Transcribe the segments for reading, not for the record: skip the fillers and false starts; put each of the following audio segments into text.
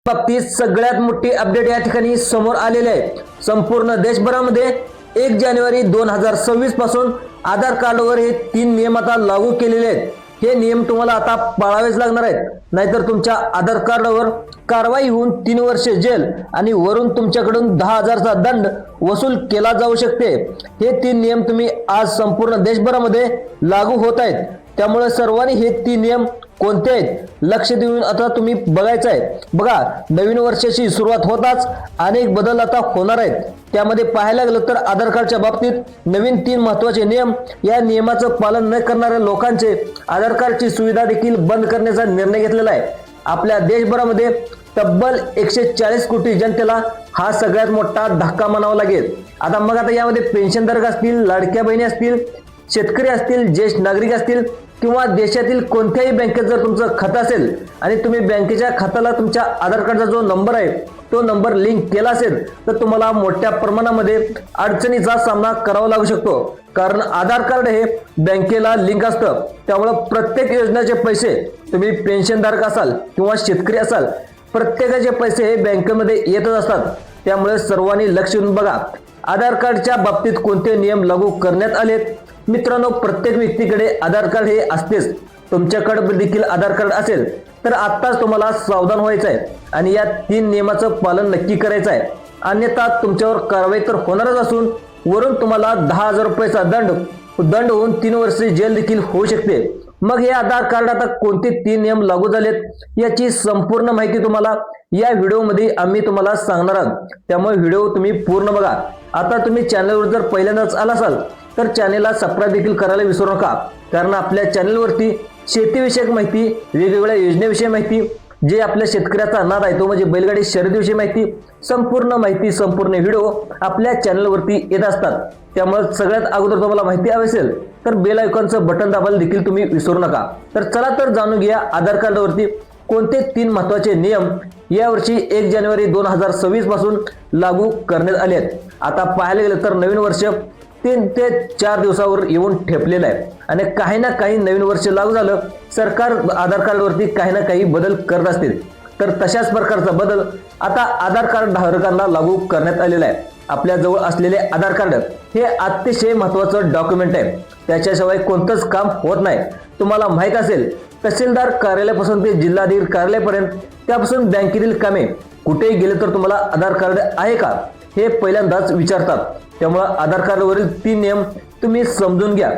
बाबतीत सगळ्यात मोठी अपडेट या ठिकाणी समोर आलेली आहे। संपूर्ण देशभरामध्ये 1 जानेवारी 2026 पासून आधार कार्डवर हे 3 नियम आता लागू केलेले आहेत। हे नियम तुम्हाला आता पाळावेच लागणार आहेत, नाहीतर तुमच्या आधार कार्डवर कारवाई होऊन 3 वर्षे जेल आणि वरून तुमच्याकडून 10,000चा दंड वसूल केला जाऊ शकते। हे 3 नियम तुम्ही आज संपूर्ण देशभरामध्ये लागू होत आहेत। त्यामुळे सर्वांनी हे 3 नियम कोणते आहेत लक्ष देऊन आता तुम्ही बघायचं आहे। बघा, नवीन वर्षाची सुरुवात होताच अनेक बदल आता होणार आहेत। त्यामध्ये पाहायला गेलं तर आधार कार्डच्या बाबतीत नवीन 3 महत्त्वाचे नियम, या नियमाचं पालन न करणाऱ्या लोकांचे आधार कार्डची सुविधा देखील बंद करण्याचा निर्णय घेतलेला आहे। आपल्या देशभरामध्ये तब्बल 140 कोटी जनतेला हा सगळ्यात मोठा धक्का म्हणावा लागेल। आता यामध्ये पेन्शनधारक असतील, लाडक्या बहिणी असतील, शेतकरी असतील, ज्येष्ठ नागरिक असतील किंवा देशातील कोणत्याही बँकेत जर तुमचं खातं असेल आणि तुम्ही बँकेच्या खात्याला तुमच्या आधार कार्डचा जो नंबर आहे तो नंबर लिंक केला असेल तर तुम्हाला मोठ्या प्रमाणामध्ये अडचणीचा सामना करावा लागू शकतो। कारण आधार कार्ड हे बँकेला लिंक असतं। त्यामुळे प्रत्येक योजनेचे पैसे, तुम्ही पेन्शनधारक असाल किंवा शेतकरी असाल, प्रत्येकाचे पैसे हे बँकेमध्ये येतच असतात। त्यामुळे सर्वांनी लक्ष देऊन बघा आधार कार्डच्या बाबतीत कोणते नियम लागू करण्यात आलेत। मित्रांनो, प्रत्येक व्यक्तीकडे आधार कार्ड हे असतेच। तुमच्याकडे देखील आधार कार्ड असेल तर आत्ताच तुम्हाला सावधान व्हायचं आहे आणि या 3 नियमाचं पालन नक्की करायचं आहे, अन्यथा तुमच्यावर कारवाई तर होणारच असून वरून तुम्हाला 10,000 रुपयाचा दंड होऊन 3 वर्षे जेल देखील होऊ शकते। मग हे आधार कार्ड आता कोणते 3 नियम लागू झालेत याची संपूर्ण माहिती तुम्हाला या व्हिडिओमध्ये आम्ही तुम्हाला सांगणार आहोत। त्यामुळे व्हिडिओ तुम्ही पूर्ण बघा। आता तुम्ही चॅनलवर जर पहिल्यांदाच आला असाल तर चॅनलला सबस्क्राइब देखील करायला विसरू नका, कारण आपल्या चॅनलवरती शेतीविषयक माहिती, वेगवेगळ्या योजनेविषयी माहिती, जे आपल्या शेतकऱ्याचा नाद आहे तो म्हणजे बैलगाडी शर्यतीविषयी माहिती, संपूर्ण व्हिडिओ आपल्या चॅनलवरती येत असतात। त्यामुळे सगळ्यात अगोदर तुम्हाला माहिती हवी असेल तर बेल आयकॉनचं बटन दाबायला देखील तुम्ही विसरू नका। तर चला तर जाणून घ्या आधार कार्डवरती कोणते 3 महत्त्वाचे नियम यावर्षी 1 जानेवारी 2026 पासून लागू करण्यात आले आहेत। आता पाहायला गेलं तर नवीन वर्ष 3 ते 4 दिवसावर येऊन ठेपलेलं आहे आणि काही ना काही नवीन वर्ष लागू झालं, सरकार आधार कार्डवरती काही ना काही बदल करत असतील। तर तशाच प्रकारचा बदल आता आधार कार्ड धारकांना लागू करण्यात आलेला आहे। आपल्या जवळ असलेले आधार कार्ड हे अतिशय महत्त्वाचं डॉक्युमेंट आहे, त्याच्याशिवाय कोणतंच काम होत नाही। तुम्हाला माहित असेल, तहसीलदार कार्यालयापासून ते जिल्हाधिकारी कार्यालयापर्यंत, त्यापासून बँकेतील कामे, कुठेही गेले तर तुम्हाला आधार कार्ड आहे का हे पहिल्यांदाच विचारतात। त्यामुळे आधार कार्डवरील 3 नियम तुम्ही समजून घ्या।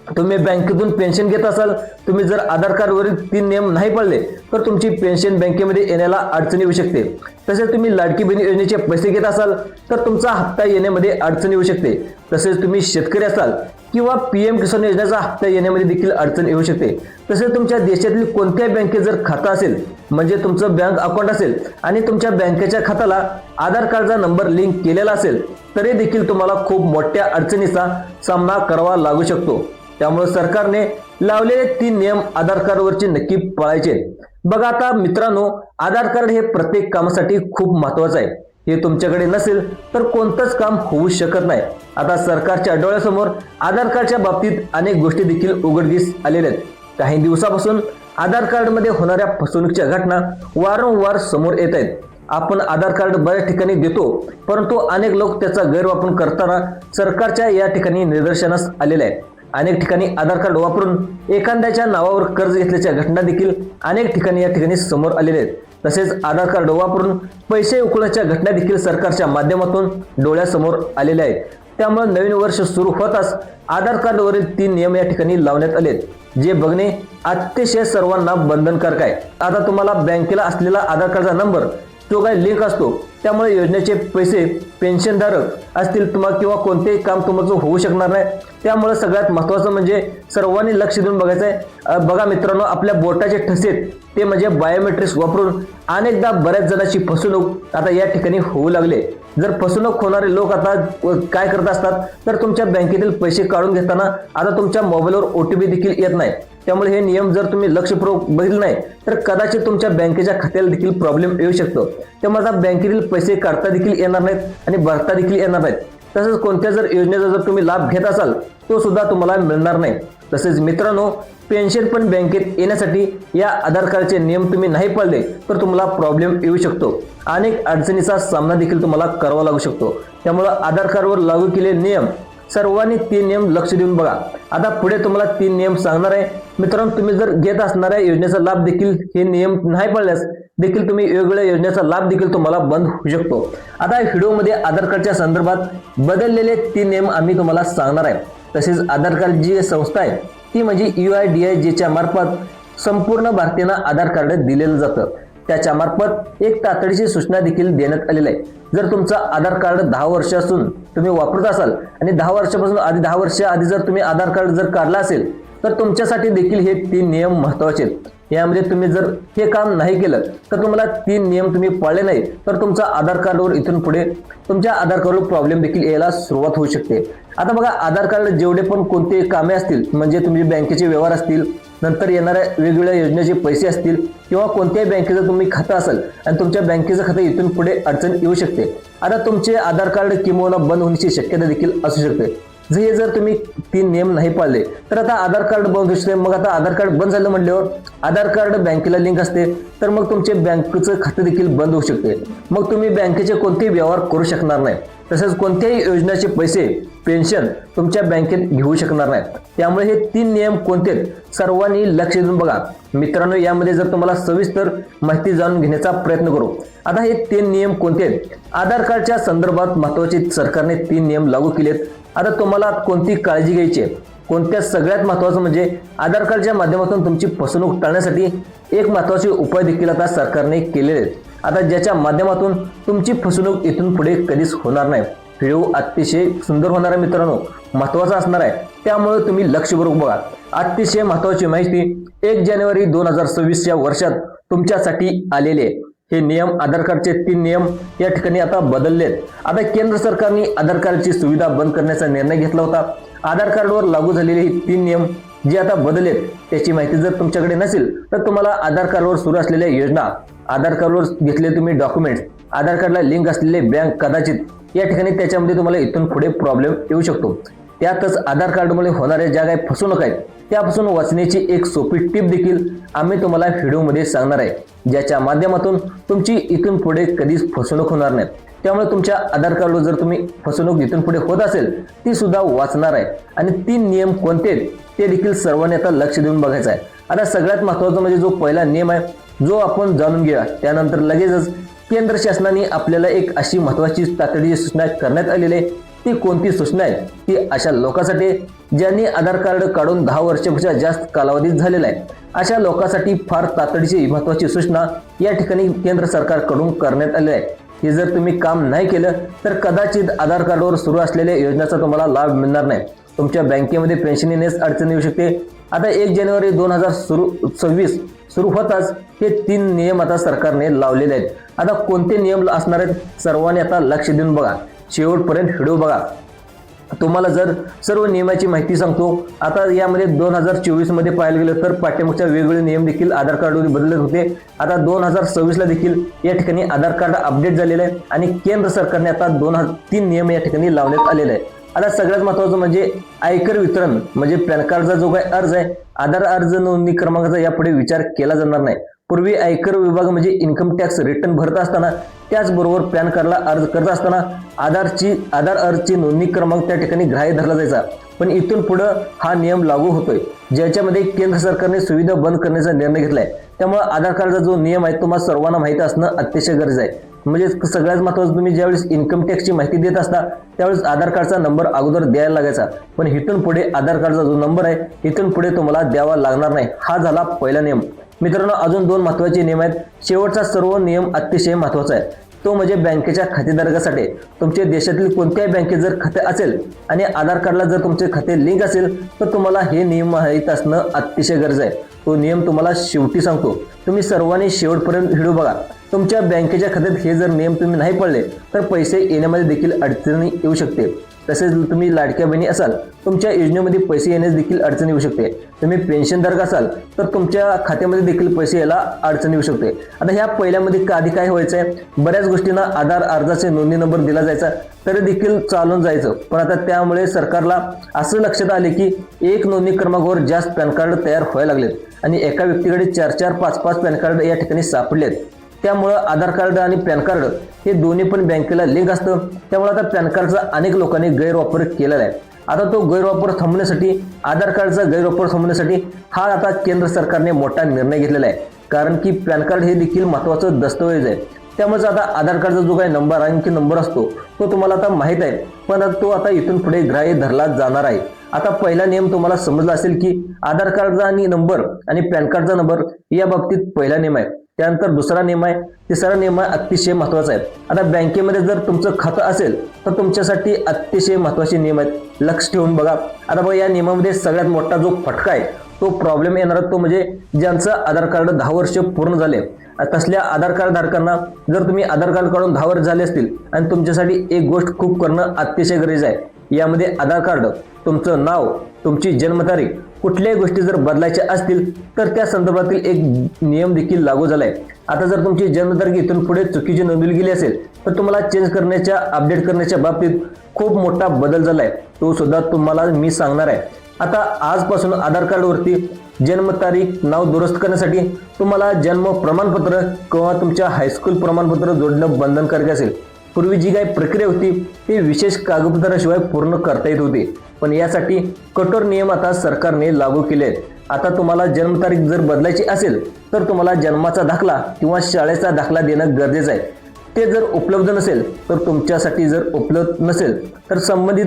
तुम्ही बँकेतून पेन्शन घेत असाल, तुम्ही जर आधार कार्डवरील 3 नियम नाही पाळले तर तुमची पेन्शन बँकेमध्ये येण्याला अडचणी येऊ शकते। तसेच तुम्ही लाडकी बहीण योजनेचे पैसे घेत असाल तर तुमचा हप्ता येण्यामध्ये अडचणी येऊ शकते। तसेच तुम्ही शेतकरी असाल किंवा PM किसान योजनेचा हप्ता येण्यामध्ये देखील अडचण येऊ शकते। तसेच तुमच्या देशातील कोणत्याही बँकेत जर खातं असेल, म्हणजे तुमचं बँक अकाउंट असेल आणि तुमच्या बँकेच्या खात्याला आधार कार्डचा नंबर लिंक केलेला असेल तरी देखील तुम्हाला खूप मोठ्या अडचणीचा सामना करावा लागू शकतो। त्यामुळे सरकारने लावलेले 3 नियम आधार कार्डवरचे नक्की पाळायचे। बघा आता मित्रांनो, आधार कार्ड हे प्रत्येक कामासाठी खूप महत्त्वाचं आहे। हे तुमच्याकडे नसेल तर कोणतंच काम होऊ शकत नाही। आता सरकारच्या डोळ्यासमोर आधार कार्डच्या बाबतीत अनेक गोष्टी देखील उघडकीस आलेल्या आहेत। काही दिवसापासून आधार कार्डमध्ये होणाऱ्या फसवणुकीच्या घटना वारंवार समोर येत आहेत। आपण आधार कार्ड बऱ्याच ठिकाणी देतो, परंतु अनेक लोक त्याचा गैरवापर करताना सरकारच्या या ठिकाणी निदर्शनास आलेले आहे। अनेक ठिकाणी आधार कार्ड वापरून एखाद्याच्या नावावर कर्ज घेतल्याच्या घटना देखील अनेक ठिकाणी या ठिकाणी समोर आलेल्या आहेत। तसेच आधार कार्ड वापरून पैसे उकळण्याच्या घटना देखील सरकारच्या माध्यमातून डोळ्यासमोर आलेल्या आहेत। त्यामुळे नवीन वर्ष सुरू होताच आधार कार्डवरील 3 नियम या ठिकाणी लावण्यात आलेत, जे बघणे अतिशय सर्वांना बंधनकारक आहे। आता तुम्हाला बँकेला असलेला आधार कार्डचा नंबर तो काही लिंक असतो, त्यामुळे योजनेचे पैसे पेन्शनधारक असतील तुम्हाला किंवा कोणतेही काम तुमचं होऊ शकणार नाही। त्यामुळे सगळ्यात महत्त्वाचं म्हणजे सर्वांनी लक्ष देऊन बघायचं आहे। बघा मित्रांनो, आपल्या बोटाचे ठसे ते म्हणजे बायोमेट्रिक्स वापरून अनेकदा बऱ्याच जणांची फसवणूक आता या ठिकाणी होऊ लागले। जर फसवणूक होणारे लोक आता काय करत असतात तर तुमच्या बँकेतील पैसे काढून घेताना आता तुमच्या मोबाईलवर OTP देखील येत नाही। त्यामुळे हे नियम जर तुम्ही लक्षपूर्वक बघितले नाही तर कदाचित तुमच्या बँकेच्या खात्याला देखील प्रॉब्लेम येऊ शकतो। त्यामुळे आता बँकेतील पैसे काढता देखील येणार नाहीत आणि भरता देखील येणार नाहीत। तसंच कोणत्या जर योजनेचा जर तुम्ही लाभ घेत असाल तो सुद्धा तुम्हाला मिळणार नाही। तसेच मित्रांनो, पेन्शन पण बँकेत येण्यासाठी या आधार कार्डचे नियम तुम्ही नाही पाळले तर तुम्हाला प्रॉब्लेम येऊ शकतो। अनेक अडचणीचा सामना देखील तुम्हाला करावा लागू शकतो। त्यामुळे आधार कार्डवर लागू केलेले नियम सर्वांनी 3 नियम लक्ष देऊन बघा। आता पुढे तुम्हाला 3 नियम सांगणार आहे मित्रांनो। तुम्ही जर घेत असणाऱ्या योजनेचा लाभ देखील हे नियम नाही पाळल्यास देखील तुम्ही वेगवेगळ्या योजनेचा लाभ देखील तुम्हाला बंद होऊ शकतो। आता या व्हिडिओमध्ये आधार कार्डच्या संदर्भात बदललेले 3 नियम आम्ही तुम्हाला सांगणार आहे। तसेच आधार कार्ड जी संस्था आहे ती म्हणजे UIDAIDच्या मार्फत संपूर्ण भारतीयांना आधार कार्ड दिलेलं जातं। त्याच्या मार्फत एक तातडीची सूचना देखील देण्यात आलेली आहे। जर तुमचा आधार कार्ड 10 वर्षापासून तुम्ही वापरत असाल आणि 10 वर्षापासून आधी 10 वर्ष आधी जर तुम्ही आधार कार्ड जर काढला असेल तर तुमच्यासाठी देखील हे 3 नियम महत्त्वाचे आहेत। यामध्ये तुम्ही जर हे काम नाही केलं तर तुम्हाला 3 नियम तुम्ही पाळले नाही तर तुमचा आधार कार्डवर इथून पुढे तुमच्या आधार कार्डवर प्रॉब्लेम देखील यायला सुरुवात होऊ शकते। आता बघा, आधार कार्ड जेवढे पण कोणते कामे असतील म्हणजे तुम्ही बँकेचे व्यवहार असतील, नंतर येणाऱ्या वेगवेगळ्या योजनेचे पैसे असतील किंवा कोणत्याही बँकेचं तुम्ही खातं असेल आणि तुमच्या बँकेचं खातं इथून पुढे अडचण येऊ शकते। आता तुमचे आधार कार्ड किंवा बंद होण्याची शक्यता देखील असू शकते। जर तुम्ही 3 नियम नाही पाळले तर आता आधार कार्ड बंद होऊ शकते। मग आता आधार कार्ड बंद झालं म्हटल्यावर आधार कार्ड बँकेला लिंक असते तर मग तुमचे बँकेचं खातं देखील बंद होऊ शकते। मग तुम्ही बँकेचे कोणतेही व्यवहार करू शकणार नाही। तसेच कोणत्याही योजनेचे पैसे पेन्शन तुमच्या बँकेत घेऊ शकणार नाही। त्यामुळे हे 3 नियम कोणते सर्वांनी लक्ष देऊन बघा मित्रांनो। यामध्ये जर तुम्हाला सविस्तर माहिती जाणून घेण्याचा प्रयत्न करू। आता हे 3 नियम कोणते आधार कार्डच्या संदर्भात महत्त्वाचे सरकारने 3 नियम लागू केलेत। आता तुम्हाला कोणती काळजी घ्यायची आहे, कोणत्या सगळ्यात महत्त्वाचं म्हणजे आधार कार्डच्या माध्यमातून तुमची फसवणूक टाळण्यासाठी एक महत्त्वाचे उपाय देखील आता सरकारने केलेले आहेत। आता ज्याच्या माध्यमातून तुमची फसवणूक इथून पुढे कधीच होणार नाही। व्हिडिओ अतिशय सुंदर होणार आहे मित्रांनो, महत्त्वाचा असणार आहे, त्यामुळे तुम्ही लक्षपूर्वक बघा। अतिशय महत्त्वाची माहिती 1 जानेवारी 2026 या वर्षात तुमच्यासाठी आलेले आहे। हे नियम आधार कार्डचे 3 नियम या ठिकाणी आता बदललेत। आता केंद्र सरकारने आधार कार्डची सुविधा बंद करण्याचा निर्णय घेतला होता। आधार कार्डवर लागू झालेले हे 3 नियम जे आता बदललेत त्याची माहिती जर तुमच्याकडे नसेल तर तुम्हाला आधार कार्डवर सुरू असलेल्या योजना, आधार कार्डवर घेतलेले तुम्ही डॉक्युमेंट्स, आधार कार्डला लिंक असलेले बँक कदाचित या ठिकाणी त्याच्यामध्ये तुम्हाला इथून पुढे प्रॉब्लेम येऊ शकतो। त्यातच आधार कार्डमुळे होणाऱ्या ज्या काही फसवणूक आहेत त्यापासून वाचण्याची एक सोपी टिप देखील आम्ही तुम्हाला व्हिडिओमध्ये सांगणार आहे, ज्याच्या माध्यमातून तुमची इथून पुढे कधीच फसवणूक होणार नाही। त्यामुळे तुमच्या आधार कार्डवर जर तुम्ही फसवणूक इथून पुढे होत असेल ती सुद्धा वाचणार आहे। आणि 3 नियम कोणते ते देखील सर्वांनी आता लक्ष देऊन बघायचं आहे। आता सगळ्यात महत्त्वाचा म्हणजे जो पहिला नियम आहे जो आपण जाणून घेऊया, त्यानंतर लगेचच केंद्र शासनाने आपल्याला एक अशी महत्त्वाची तातडीची सूचना करण्यात आलेली आहे। ती कोणती सूचना आहे ती अशा लोकांसाठी ज्यांनी आधार कार्ड काढून 10 वर्षापेक्षा जास्त कालावधीत झालेला आहे। अशा लोकांसाठी फार तातडीची महत्त्वाची सूचना या ठिकाणी केंद्र सरकारकडून करण्यात आली आहे। हे जर तुम्ही काम नाही केलं तर कदाचित आधार कार्डवर सुरू असलेल्या योजनेचा तुम्हाला लाभ मिळणार नाही। तुमच्या बँकेमध्ये पेन्शन येण्यास अडचण येऊ शकते। आता 1 जानेवारी 2026 सुरू होताच हे 3 नियम आता सरकारने लावलेले आहेत। आता कोणते नियम असणार आहेत सर्वांनी आता लक्ष देऊन बघा, शेवटपर्यंत व्हिडिओ बघा। तुम्हाला जर सर्व नियमाची माहिती सांगतो। आता यामध्ये 2024 मध्ये पाहायला गेलं तर पाठ्यपुस्तकाचे वेगवेगळे नियम देखील आधार कार्डवर बदलत होते। आता 2026 ला देखील या ठिकाणी आधार कार्ड अपडेट झालेले आहे आणि केंद्र सरकारने आता 3 नियम या ठिकाणी लावण्यात आलेले आहे। आता सगळ्यात महत्त्वाचं म्हणजे आयकर वितरण म्हणजे पॅन कार्डचा जो काही अर्ज आहे, आधार अर्ज नोंदणी क्रमांकाचा यापुढे विचार केला जाणार नाही। पूर्वी आयकर विभाग म्हणजे इन्कम टॅक्स रिटर्न भरत असताना त्याचबरोबर पॅन कार्डला अर्ज करत असताना आधार अर्जची नोंदणी क्रमांक त्या ठिकाणी ग्राह्य धरला जायचा। पण इथून पुढे हा नियम लागू होतोय ज्याच्यामध्ये केंद्र सरकारने सुविधा बंद करण्याचा निर्णय घेतलाय। त्यामुळे आधार कार्डचा जो नियम आहे तुम्हाला सर्वांना माहिती असणं अतिशय गरजेचं आहे। म्हणजे सगळ्यात महत्त्वाचं तुम्ही ज्यावेळेस इन्कम टॅक्सची माहिती देत असता त्यावेळेस आधार कार्डचा नंबर अगोदर द्यायला लागायचा, पण इथून पुढे आधार कार्डचा जो नंबर आहे इथून पुढे तुम्हाला द्यावा लागणार नाही। हा झाला पहिला नियम। मित्रांनो, अजून 2 महत्त्वाचे नियम आहेत। शेवटचा सर्व नियम अतिशय महत्त्वाचा आहे, तो म्हणजे बँकेच्या खातेधारकासाठी तुमच्या देशातील कोणत्याही बँकेत जर खाते असेल आणि आधार कार्डला जर तुमचे खाते लिंक असेल तर तुम्हाला हे नियम माहीत असणं अतिशय गरजेचं आहे। तो नियम तुम्हाला शेवटी सांगतो, तुम्ही सर्वांनी शेवटपर्यंत व्हिडिओ बघा। तुमच्या बँकेच्या खात्यात हे जर नियम तुम्ही नाही पाळले तर पैसे येण्यामध्ये देखील अडचणी येऊ शकते। तसेच तुम्ही लाडक्या बहिणी असाल, तुमच्या योजनेमध्ये पैसे येण्यास देखील अडचण येऊ शकते। तुम्ही पेन्शनधारक असाल तर तुमच्या खात्यामध्ये देखील पैसे यायला अडचण येऊ शकते। आता ह्या पहिल्यामध्ये आधी काय व्हायचंय, बऱ्याच गोष्टींना आधार अर्जाचे नोंदणी नंबर दिला जायचा तरी देखील चालून जायचं, पण आता त्यामुळे सरकारला असं लक्षात आले की एक नोंदणी क्रमांकावर जास्त पॅन कार्ड तयार व्हायला लागलेत आणि एका व्यक्तीकडे 4-4, 5-5 पॅन कार्ड या ठिकाणी सापडलेत। त्यामुळे आधार कार्ड आणि पॅन कार्ड हे दोन्ही पण बँकेला लिंक असतं, त्यामुळे आता पॅन कार्डचा अनेक लोकांनी गैरवापर केलेला आहे। आता तो गैरवापर थांबवण्यासाठी, आधार कार्डचा गैरवापर थांबवण्यासाठी हा आता केंद्र सरकारने मोठा निर्णय घेतलेला आहे, कारण की पॅन कार्ड हे देखील महत्त्वाचं दस्तऐवज आहे। त्यामुळे आता आधार कार्डचा जो काही नंबर अंकी नंबर असतो तो तुम्हाला आता माहित आहे, पण तो आता इथून पुढे ग्राह्य धरला जाणार आहे। आता पहिला नियम तुम्हाला समजला असेल की आधार कार्डचा आणि नंबर आणि पॅन कार्डचा नंबर या बाबतीत पहिला नियम आहे। त्यानंतर दुसरा नियम आहे, तिसरा नियम आहे अतिशय महत्त्वाचा आहे। आता बँकेमध्ये जर तुमचं खातं असेल तर तुमच्यासाठी अतिशय महत्त्वाचे नियम आहेत, लक्ष ठेवून बघा। आता बघा या नियमामध्ये सगळ्यात मोठा जो फटका आहे, तो प्रॉब्लेम येणार तो म्हणजे ज्यांचं आधार कार्ड 10 वर्ष पूर्ण झाले, तसल्या आधार कार्ड धारकांना जर तुम्ही आधार कार्ड काढून 10 वर्ष झाले असतील आणि तुमच्यासाठी एक गोष्ट खूप करणं अतिशय गरजेचं आहे। यामध्ये आधार कार्ड, तुमचं नाव, तुमची जन्मतारीख, कुठल्याही गोष्टी जर बदलायच्या असतील तर त्या संदर्भातील एक नियम देखील लागू झालाय। आता जर तुमची जन्मतारीख इथून पुढे चुकीची नोंदवली गेली असेल तर तुम्हाला चेंज करण्याच्या, अपडेट करण्याच्या बाबतीत खूप मोठा बदल झालाय, तो सुद्धा तुम्हाला मी सांगणार आहे। आता आजपासून आधार कार्डवरती जन्मतारीख, नाव दुरुस्त करण्यासाठी तुम्हाला जन्म प्रमाणपत्र किंवा तुमच्या हायस्कूल प्रमाणपत्र जोडणं बंधनकारक असेल। पूर्वी जी काही प्रक्रिया होती ती विशेष कागदपत्राशिवाय पूर्ण करता येत होती, पण यासाठी कठोर नियम आता सरकारने लागू केले आहेत। आता तुम्हाला जन्मतारीख जर बदलायची असेल तर तुम्हाला जन्माचा दाखला किंवा शाळेचा दाखला देणं गरजेचं आहे। ते जर उपलब्ध नसेल तर तुमच्यासाठी जर उपलब्ध नसेल तर संबंधित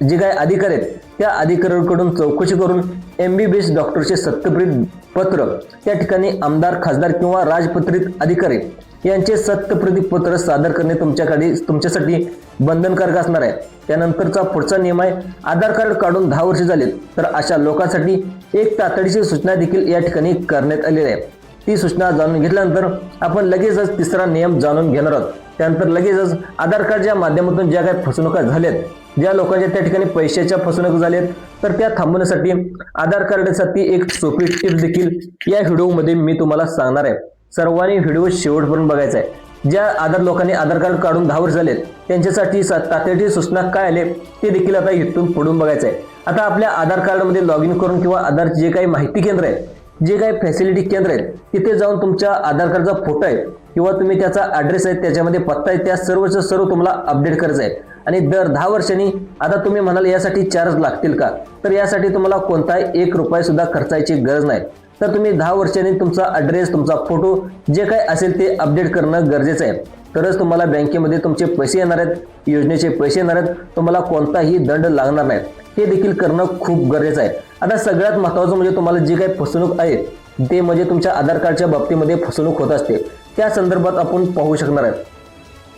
जे काही अधिकारी आहेत त्या अधिकाऱ्यांकडून चौकशी करून MBBS डॉक्टरचे सत्यप्रित पत्र त्या ठिकाणी आमदार, खासदार किंवा राजपत्रित अधिकारी यांचे सत्यप्रतित पत्र सादर करणे तुमच्यासाठी बंधनकारक असणार आहे। त्यानंतरचा पुढचा नियम आहे, आधार कार्ड काढून 10 वर्ष झाले तर अशा लोकांसाठी एक तातडीची सूचना देखील या ठिकाणी करण्यात आलेली आहे। ती सूचना जाणून घेतल्यानंतर आपण लगेचच तिसरा नियम जाणून घेणार आहोत। त्यानंतर लगेचच आधार कार्डच्या माध्यमातून ज्या काही फसवणुका झाल्यात, ज्या लोकांच्या त्या ठिकाणी पैशाच्या फसवणूक झाल्यात तर त्या थांबवण्यासाठी आधार कार्डसाठी एक सोपी टिप्स देखील या व्हिडिओमध्ये मी तुम्हाला सांगणार आहे। सर्वांनी व्हिडिओ शेवटपर्यंत बघायचा आहे। ज्या लोकांनी आधार कार्ड काढून 10 वर्ष झालेत त्यांच्यासाठी तातडीची सूचना काय आले ते देखील आता इथून पुढून बघायचं आहे। आता आपल्या आधार कार्डमध्ये लॉग इन करून किंवा आधार जे काही माहिती केंद्र आहे, जे काही फॅसिलिटी केंद्र आहेत तिथे जाऊन तुमच्या आधार कार्डचा फोटो आहे किंवा तुम्ही त्याचा ॲड्रेस आहे, त्याच्यामध्ये पत्ता आहे, त्या सर्व तुम्हाला अपडेट करायचं आहे। आणि दर 10 वर्षांनी आता तुम्ही म्हणाल यासाठी चार्ज लागतील का, तर यासाठी तुम्हाला कोणताही 1 रुपया सुद्धा खर्चायची गरज नाही। तर तुम्ही 10 वर्षांनी तुमचा ॲड्रेस, तुमचा फोटो जे काही असेल ते अपडेट करणं गरजेचं आहे, तरच तुम्हाला बँकेमध्ये तुमचे पैसे येणार आहेत, योजनेचे पैसे येणार आहेत, तुम्हाला कोणताही दंड लागणार नाही। हे देखील करणं खूप गरजेचं आहे। आता सगळ्यात महत्त्वाचं म्हणजे तुम्हाला जे काही फसवणूक आहे ते म्हणजे तुमच्या आधार कार्डच्या बाबतीमध्ये फसवणूक होत असते, त्या संदर्भात आपण पाहू शकणार आहे।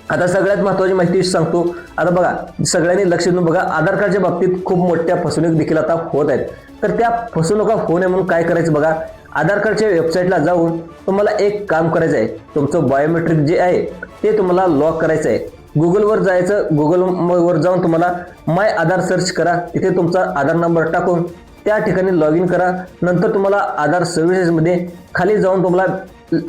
आता सगळ्यात महत्त्वाची माहिती सांगतो। आता बघा, सगळ्यांनी लक्ष देऊन बघा, आधार कार्डच्या बाबतीत खूप मोठ्या फसवणूक देखील आता होत आहेत। तर त्या फसवणुका होऊ नये म्हणून काय करायचं बघा, आधार कार्डच्या वेबसाईटला जाऊन तुम्हाला एक काम करायचं आहे, तुमचं बायोमेट्रिक जे आहे ते तुम्हाला लॉक करायचं आहे। गुगलवर जायचं, गुगलवर जाऊन तुम्हाला माय आधार सर्च करा, तिथे तुमचा आधार नंबर टाकून त्या ठिकाणी लॉग इन करा। नंतर तुम्हाला आधार सर्व्हिसेसमध्ये खाली जाऊन तुम्हाला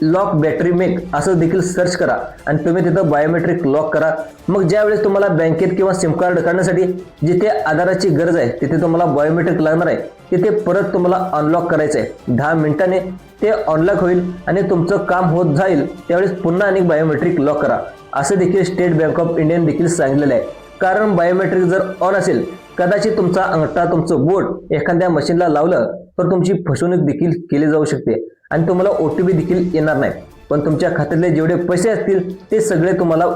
लॉक बॅटरी मेक असं देखील सर्च करा आणि तुम्ही तिथं बायोमेट्रिक लॉक करा। मग ज्यावेळेस तुम्हाला बँकेत किंवा सिम कार्ड काढण्यासाठी जिथे आधाराची गरज आहे तिथे तुम्हाला बायोमेट्रिक लागणार आहे, तिथे परत तुम्हाला अनलॉक करायचं आहे। 10 मिनिटांनी ते अनलॉक होईल आणि तुमचं काम होत जाईल, त्यावेळेस पुन्हा अनेक बायोमेट्रिक लॉक करा, असं देखील स्टेट बँक ऑफ इंडियाने देखील सांगितलेलं आहे। कारण बायोमेट्रिक जर ऑन असेल, कदाचित तुमचा अंगठा, तुमचं बोट एखाद्या मशीनला लावलं तर तुमची फसवणूक देखील केली जाऊ शकते आणि तुम्हाला OTP देखील येणार नाही, पण तुमच्या खात्यातले जेवढे पैसे असतील ते सगळे तुम्हाला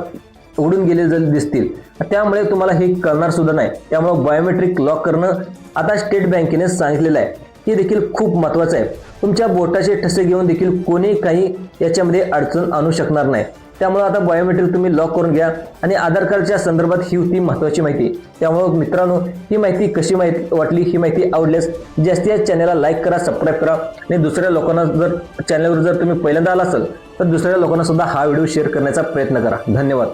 उडून गेले दिसतील, त्यामुळे तुम्हाला हे कळणार सुद्धा नाही। त्यामुळे बायोमेट्रिक लॉक करणं आता स्टेट बँकेने सांगितलेलं आहे, हे देखील खूप महत्त्वाचं आहे। तुमच्या बोटाचे ठसे घेऊन देखील कोणी काही याच्यामध्ये अडचण आणू शकणार नाही। त्यामुळे आता बायोमेट्रिक तुम्ही लॉक करून घ्या आणि आधार कार्डच्या संदर्भात ही होती महत्त्वाची माहिती। त्यामुळे मित्रांनो, ही माहिती कशी वाटली, ही माहिती आवडल्यास जास्तीत चॅनलला लाईक करा, सबस्क्राईब करा आणि दुसऱ्या लोकांना जर चॅनलवर जर तुम्ही पहिल्यांदा आला असाल तर दुसऱ्या लोकांना सुद्धा हा व्हिडिओ शेअर करण्याचा प्रयत्न करा। धन्यवाद।